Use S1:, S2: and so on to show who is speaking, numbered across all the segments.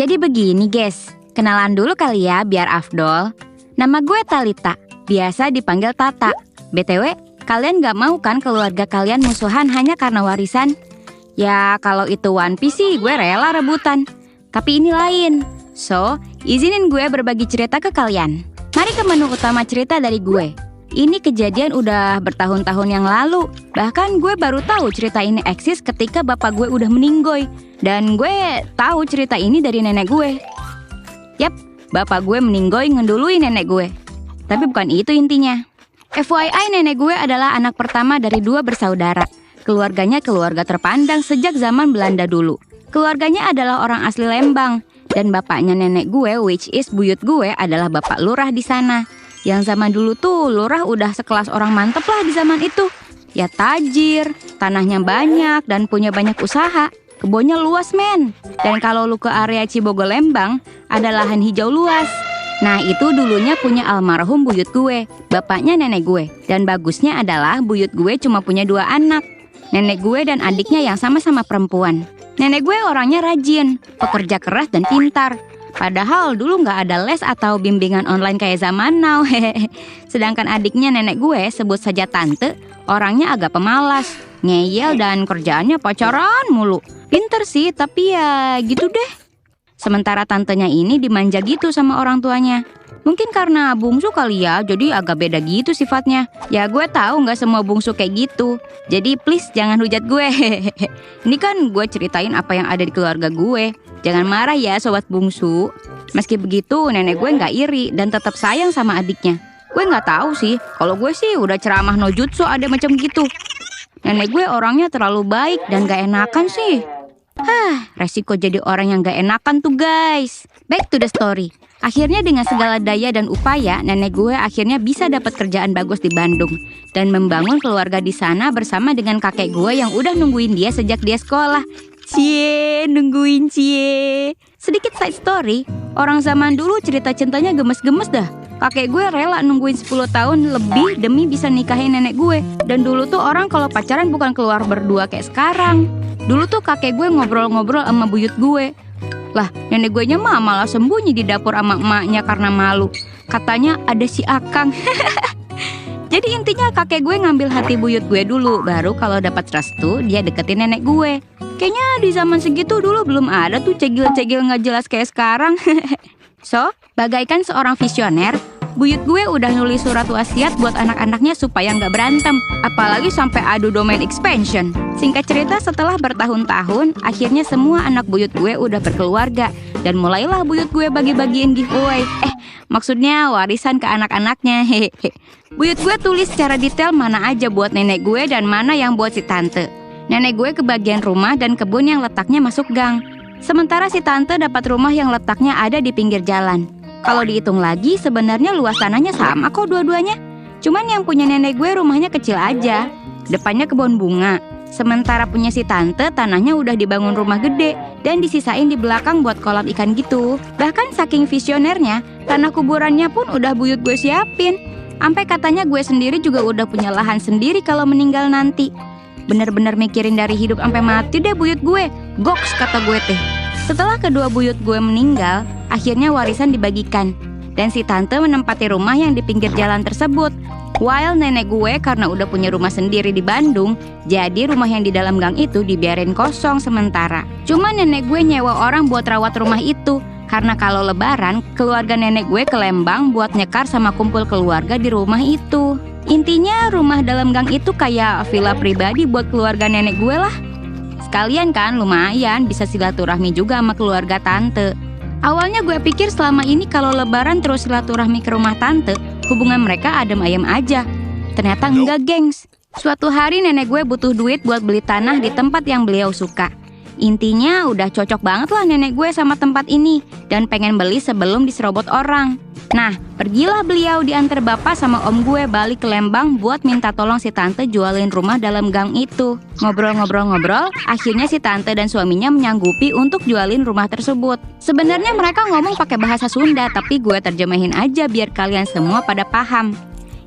S1: Jadi begini guys, kenalan dulu kali ya biar afdol. Nama gue Talita, biasa dipanggil Tata. BTW, kalian gak mau kan keluarga kalian musuhan hanya karena warisan? Ya kalau itu One Piece sih gue rela rebutan. Tapi ini lain. So, izinin gue berbagi cerita ke kalian. Mari ke menu utama cerita dari gue. Ini kejadian udah bertahun-tahun yang lalu. Bahkan gue baru tahu cerita ini eksis ketika bapak gue udah meninggoy. Dan gue tahu cerita ini dari nenek gue. Yap, bapak gue meninggoy ngedului nenek gue. Tapi bukan itu intinya. FYI, nenek gue adalah anak pertama dari 2 bersaudara. Keluarganya keluarga terpandang sejak zaman Belanda dulu. Keluarganya adalah orang asli Lembang. Dan bapaknya nenek gue, which is buyut gue, adalah bapak lurah di sana. Yang zaman dulu tuh lurah udah sekelas orang mantep lah di zaman itu. Ya tajir, tanahnya banyak dan punya banyak usaha. Kebunnya luas men. Dan kalau lu ke area Cibogo Lembang, ada lahan hijau luas. Nah itu dulunya punya almarhum buyut gue, bapaknya nenek gue. Dan bagusnya adalah buyut gue cuma punya 2 anak. Nenek gue dan adiknya yang sama-sama perempuan. Nenek gue orangnya rajin, pekerja keras dan pintar. Padahal dulu nggak ada les atau bimbingan online kayak zaman now. Sedangkan adiknya nenek gue, sebut saja tante, orangnya agak pemalas, ngeyel dan kerjaannya pacaran mulu. Pinter sih, tapi ya gitu deh. Sementara tantenya ini dimanja gitu sama orang tuanya. Mungkin karena bungsu kali ya, jadi agak beda gitu sifatnya. Ya gue tahu nggak semua bungsu kayak gitu. Jadi please jangan hujat gue. Ini kan gue ceritain apa yang ada di keluarga gue. Jangan marah ya sobat bungsu. Meski begitu nenek gue nggak iri dan tetap sayang sama adiknya. Gue nggak tahu sih, kalau gue sih udah ceramah no jutsu ada macam gitu. Nenek gue orangnya terlalu baik dan gak enakan sih. Resiko jadi orang yang gak enakan tuh guys. Back to the story. Akhirnya dengan segala daya dan upaya, nenek gue akhirnya bisa dapat kerjaan bagus di Bandung dan membangun keluarga di sana bersama dengan kakek gue yang udah nungguin dia sejak dia sekolah. Cie, nungguin cie. Sedikit side story, orang zaman dulu cerita cintanya gemes-gemes dah. Kakek gue rela nungguin 10 tahun lebih demi bisa nikahin nenek gue. Dan dulu tuh orang kalau pacaran bukan keluar berdua kayak sekarang. Dulu tuh kakek gue ngobrol-ngobrol sama buyut gue. Lah, nenek gue nya mah malah sembunyi di dapur sama emaknya karena malu. Katanya ada si Akang. Jadi intinya kakek gue ngambil hati buyut gue dulu. Baru kalau dapat restu, dia deketin nenek gue. Kayaknya di zaman segitu dulu belum ada tuh cegil-cegil gak jelas kayak sekarang. So, bagaikan seorang visioner, buyut gue udah nulis surat wasiat buat anak-anaknya supaya nggak berantem. Apalagi sampai adu domain expansion. Singkat cerita, setelah bertahun-tahun, akhirnya semua anak buyut gue udah berkeluarga. Dan mulailah buyut gue bagi-bagiin giveaway. Maksudnya warisan ke anak-anaknya. Buyut gue tulis secara detail mana aja buat nenek gue dan mana yang buat si tante. Nenek gue kebagian rumah dan kebun yang letaknya masuk gang. Sementara si tante dapat rumah yang letaknya ada di pinggir jalan. Kalau dihitung lagi, sebenarnya luas tanahnya sama kok dua-duanya. Cuman yang punya nenek gue rumahnya kecil aja. Depannya kebun bunga. Sementara punya si tante, tanahnya udah dibangun rumah gede dan disisain di belakang buat kolam ikan gitu. Bahkan saking visionernya, tanah kuburannya pun udah buyut gue siapin. Sampai katanya gue sendiri juga udah punya lahan sendiri kalau meninggal nanti. Bener-bener mikirin dari hidup sampai mati deh buyut gue. Goks kata gue teh. Setelah kedua buyut gue meninggal, akhirnya warisan dibagikan. Dan si tante menempati rumah yang di pinggir jalan tersebut. While nenek gue karena udah punya rumah sendiri di Bandung, jadi rumah yang di dalam gang itu dibiarin kosong sementara. Cuma nenek gue nyewa orang buat rawat rumah itu. Karena kalau lebaran, keluarga nenek gue ke Lembang buat nyekar sama kumpul keluarga di rumah itu. Intinya rumah dalam gang itu kayak villa pribadi buat keluarga nenek gue lah. Sekalian kan lumayan bisa silaturahmi juga sama keluarga tante. Awalnya gue pikir selama ini kalau lebaran terus silaturahmi ke rumah tante, hubungan mereka adem ayem aja. Ternyata enggak gengs. Suatu hari nenek gue butuh duit buat beli tanah di tempat yang beliau suka. Intinya udah cocok banget lah nenek gue sama tempat ini dan pengen beli sebelum diserobot orang. Nah, pergilah beliau diantar bapak sama om gue balik ke Lembang buat minta tolong si tante jualin rumah dalam gang itu. Ngobrol-ngobrol-ngobrol, akhirnya si tante dan suaminya menyanggupi untuk jualin rumah tersebut. Sebenarnya mereka ngomong pakai bahasa Sunda, tapi gue terjemahin aja biar kalian semua pada paham.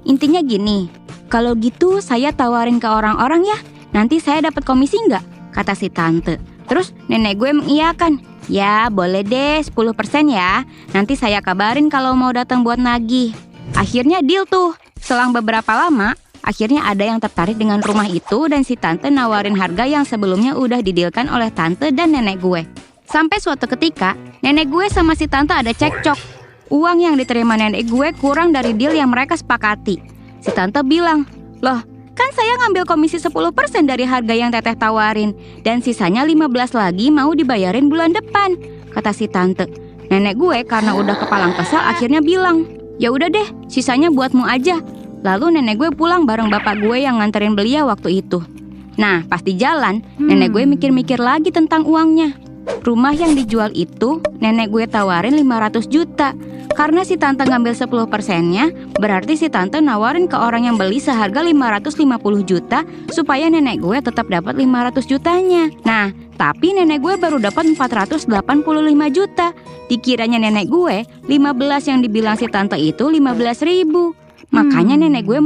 S1: Intinya gini, kalau gitu saya tawarin ke orang-orang ya, nanti saya dapat komisi nggak? Kata si tante. Terus nenek gue mengiyakan. Ya, boleh deh 10% ya. Nanti saya kabarin kalau mau datang buat nagih. Akhirnya deal tuh. Selang beberapa lama, akhirnya ada yang tertarik dengan rumah itu dan si tante nawarin harga yang sebelumnya udah didealkan oleh tante dan nenek gue. Sampai suatu ketika, nenek gue sama si tante ada cekcok. Uang yang diterima nenek gue kurang dari deal yang mereka sepakati. Si tante bilang, "Loh, kan saya ngambil komisi 10% dari harga yang teteh tawarin. Dan sisanya 15 lagi mau dibayarin bulan depan," kata si tante. Nenek gue karena udah kepalang kesal akhirnya bilang, "Ya udah deh, sisanya buatmu aja." Lalu nenek gue pulang bareng bapak gue yang nganterin beliau waktu itu. Nah, pas di jalan, nenek gue mikir-mikir lagi tentang uangnya. Rumah yang dijual itu, nenek gue tawarin 500 juta. Karena si tante ngambil 10%-nya, berarti si tante nawarin ke orang yang beli seharga 550 juta supaya nenek gue tetap dapat 500 jutanya. Nah, tapi nenek gue baru dapat 485 juta. Dikiranya nenek gue, 15 yang dibilang si tante itu 15 ribu. Makanya nenek gue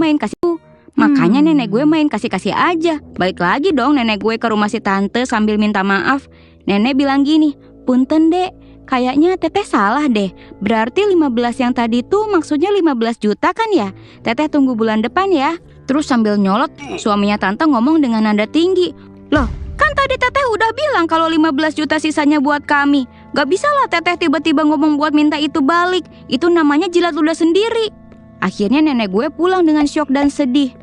S1: main kasih-kasih aja. Balik lagi dong nenek gue ke rumah si tante sambil minta maaf. Nenek bilang gini, "Punten dek, kayaknya teteh salah deh. Berarti 15 yang tadi tuh maksudnya 15 juta kan ya? Teteh tunggu bulan depan ya." Terus sambil nyolot, suaminya tante ngomong dengan nada tinggi, "Loh, kan tadi teteh udah bilang kalau 15 juta sisanya buat kami. Gak bisa lah teteh tiba-tiba ngomong buat minta itu balik. Itu namanya jilat ludah sendiri." Akhirnya nenek gue pulang dengan syok dan sedih.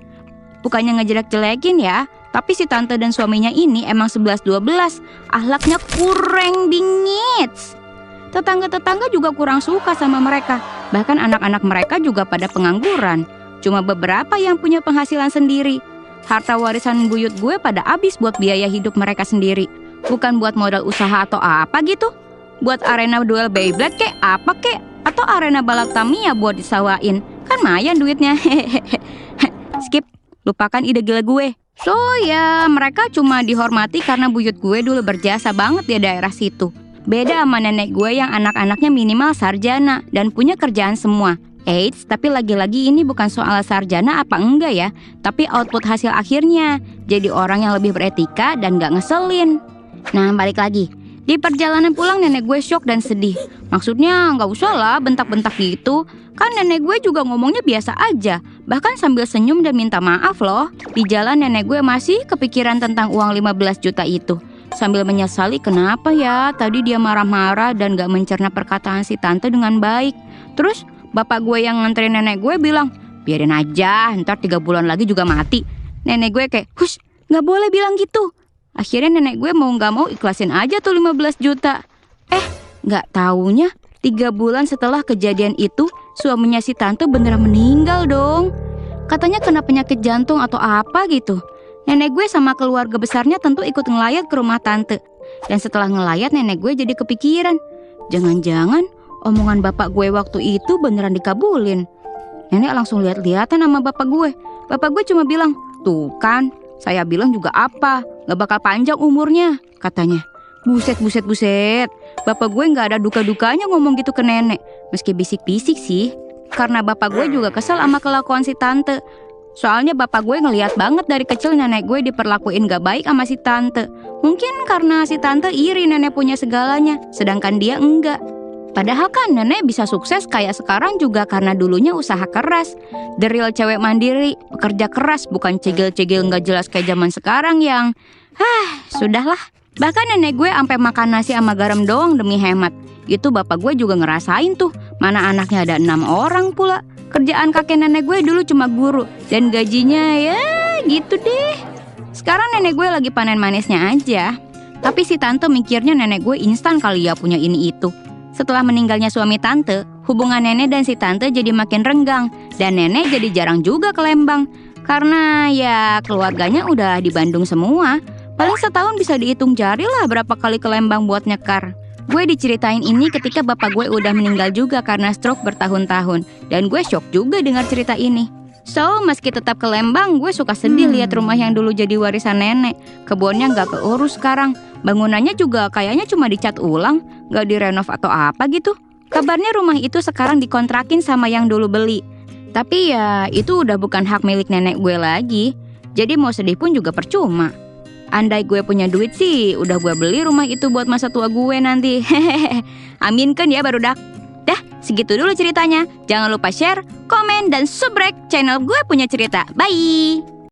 S1: Bukannya ngejelek-jelekin ya, tapi si tante dan suaminya ini emang 11-12. Akhlaknya kurang bingit. Tetangga-tetangga juga kurang suka sama mereka. Bahkan anak-anak mereka juga pada pengangguran. Cuma beberapa yang punya penghasilan sendiri. Harta warisan buyut gue pada habis buat biaya hidup mereka sendiri. Bukan buat modal usaha atau apa gitu. Buat arena duel Beyblade kek, apa kek. Atau arena balap Tamiya buat disawain. Kan mayan duitnya. Skip, lupakan ide gila gue. So ya, mereka cuma dihormati karena buyut gue dulu berjasa banget di daerah situ. Beda sama nenek gue yang anak-anaknya minimal sarjana dan punya kerjaan semua. Eits, tapi lagi-lagi ini bukan soal sarjana apa enggak ya, tapi output hasil akhirnya. Jadi orang yang lebih beretika dan gak ngeselin. Nah, balik lagi. Di perjalanan pulang nenek gue syok dan sedih. Maksudnya gak usah lah bentak-bentak gitu. Kan nenek gue juga ngomongnya biasa aja. Bahkan sambil senyum dan minta maaf loh. Di jalan nenek gue masih kepikiran tentang uang 15 juta itu. Sambil menyesali kenapa ya tadi dia marah-marah dan gak mencerna perkataan si tante dengan baik. Terus bapak gue yang nganterin nenek gue bilang, "Biarin aja, ntar 3 bulan lagi juga mati." Nenek gue kayak, "Hush, gak boleh bilang gitu." Akhirnya nenek gue mau gak mau ikhlasin aja tuh 15 juta. Gak taunya 3 bulan setelah kejadian itu, suaminya si tante beneran meninggal dong. Katanya kena penyakit jantung atau apa gitu. Nenek gue sama keluarga besarnya tentu ikut ngelayat ke rumah tante. Dan setelah ngelayat nenek gue jadi kepikiran, jangan-jangan omongan bapak gue waktu itu beneran dikabulin. Nenek langsung lihat-lihatan sama bapak gue. Bapak gue cuma bilang, "Tuh kan, saya bilang juga apa, gak bakal panjang umurnya," katanya. Buset. Bapak gue gak ada duka-dukanya ngomong gitu ke nenek. Meski bisik-bisik sih. Karena bapak gue juga kesel sama kelakuan si tante. Soalnya bapak gue ngeliat banget dari kecil nenek gue diperlakuin gak baik sama si tante. Mungkin karena si tante iri nenek punya segalanya, sedangkan dia enggak. Padahal kan nenek bisa sukses kayak sekarang juga karena dulunya usaha keras. The real cewek mandiri, pekerja keras, bukan cegil-cegil gak jelas kayak zaman sekarang yang sudahlah. Bahkan nenek gue sampai makan nasi sama garam doang demi hemat. Itu bapak gue juga ngerasain tuh. Mana anaknya ada 6 orang pula. Kerjaan kakek nenek gue dulu cuma guru. Dan gajinya ya gitu deh. Sekarang nenek gue lagi panen manisnya aja. Tapi si tante mikirnya nenek gue instan kali ya punya ini itu. Setelah meninggalnya suami tante, hubungan nenek dan si tante jadi makin renggang. Dan nenek jadi jarang juga ke Lembang. Karena ya keluarganya udah di Bandung semua. Paling setahun bisa dihitung jari lah berapa kali ke Lembang buat nyekar. Gue diceritain ini ketika bapak gue udah meninggal juga karena stroke bertahun-tahun. Dan gue shock juga dengar cerita ini. So, meski tetap ke Lembang, gue suka sedih lihat rumah yang dulu jadi warisan nenek. Kebunnya gak keurus sekarang. Bangunannya juga kayaknya cuma dicat ulang, gak direnov atau apa gitu. Kabarnya rumah itu sekarang dikontrakin sama yang dulu beli. Tapi ya itu udah bukan hak milik nenek gue lagi. Jadi mau sedih pun juga percuma. Andai gue punya duit sih, udah gue beli rumah itu buat masa tua gue nanti. Hehehe. Aminkan ya barudak. Dah, segitu dulu ceritanya. Jangan lupa share, komen, dan subrek channel Gue Punya Cerita. Bye!